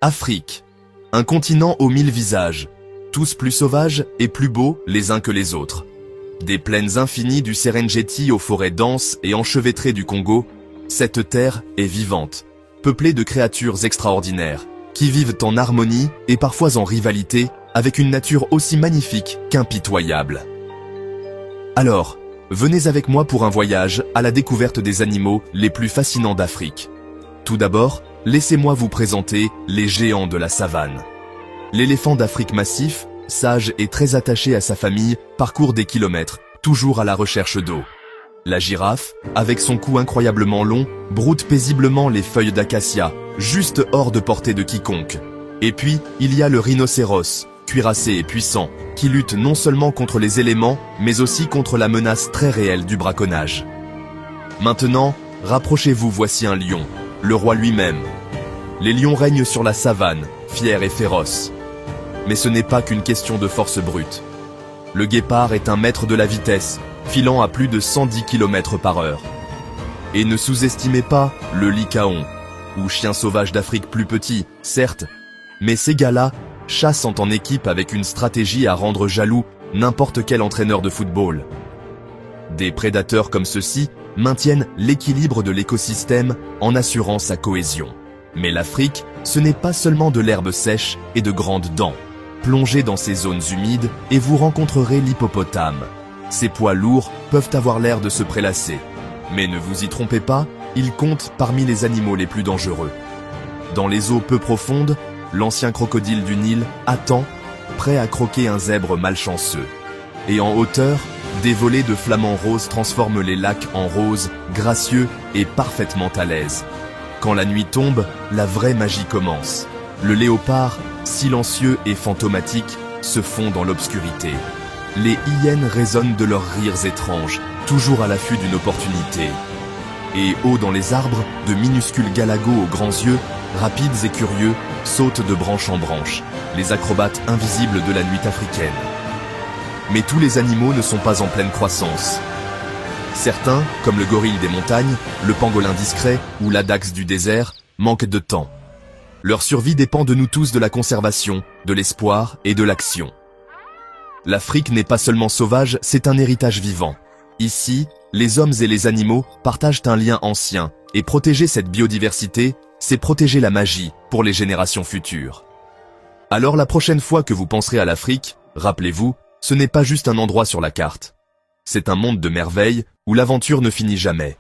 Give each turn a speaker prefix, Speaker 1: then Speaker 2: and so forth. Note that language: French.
Speaker 1: Afrique. Un continent aux 1000 visages, tous plus sauvages et plus beaux les uns que les autres. Des plaines infinies du Serengeti aux forêts denses et enchevêtrées du Congo, cette terre est vivante, peuplée de créatures extraordinaires, qui vivent en harmonie et parfois en rivalité avec une nature aussi magnifique qu'impitoyable. Alors, venez avec moi pour un voyage à la découverte des animaux les plus fascinants d'Afrique. Tout d'abord, laissez-moi vous présenter les géants de la savane. L'éléphant d'Afrique massif, sage et très attaché à sa famille, parcourt des kilomètres, toujours à la recherche d'eau. La girafe, avec son cou incroyablement long, broute paisiblement les feuilles d'acacia, juste hors de portée de quiconque. Et puis, il y a le rhinocéros, cuirassé et puissant, qui lutte non seulement contre les éléments, mais aussi contre la menace très réelle du braconnage. Maintenant, rapprochez-vous, voici un lion, le roi lui-même. Les lions règnent sur la savane, fiers et féroces. Mais ce n'est pas qu'une question de force brute. Le guépard est un maître de la vitesse, filant à plus de 110 km/h. Et ne sous-estimez pas le lycaon, ou chien sauvage d'Afrique plus petit, certes, mais ces gars-là chassent en équipe avec une stratégie à rendre jaloux n'importe quel entraîneur de football. Des prédateurs comme ceux-ci maintiennent l'équilibre de l'écosystème en assurant sa cohésion. Mais l'Afrique, ce n'est pas seulement de l'herbe sèche et de grandes dents. Plongez dans ces zones humides et vous rencontrerez l'hippopotame. Ses poids lourds peuvent avoir l'air de se prélasser. Mais ne vous y trompez pas, il compte parmi les animaux les plus dangereux. Dans les eaux peu profondes, l'ancien crocodile du Nil attend, prêt à croquer un zèbre malchanceux. Et en hauteur, des volées de flamants roses transforment les lacs en roses, gracieux et parfaitement à l'aise. Quand la nuit tombe, la vraie magie commence. Le léopard, silencieux et fantomatique, se fond dans l'obscurité. Les hyènes résonnent de leurs rires étranges, toujours à l'affût d'une opportunité. Et haut dans les arbres, de minuscules galagos aux grands yeux, rapides et curieux, sautent de branche en branche, les acrobates invisibles de la nuit africaine. Mais tous les animaux ne sont pas en pleine croissance. Certains, comme le gorille des montagnes, le pangolin discret ou l'adax du désert, manquent de temps. Leur survie dépend de nous tous, de la conservation, de l'espoir et de l'action. L'Afrique n'est pas seulement sauvage, c'est un héritage vivant. Ici, les hommes et les animaux partagent un lien ancien, et protéger cette biodiversité, c'est protéger la magie pour les générations futures. Alors la prochaine fois que vous penserez à l'Afrique, rappelez-vous, ce n'est pas juste un endroit sur la carte. C'est un monde de merveilles où l'aventure ne finit jamais.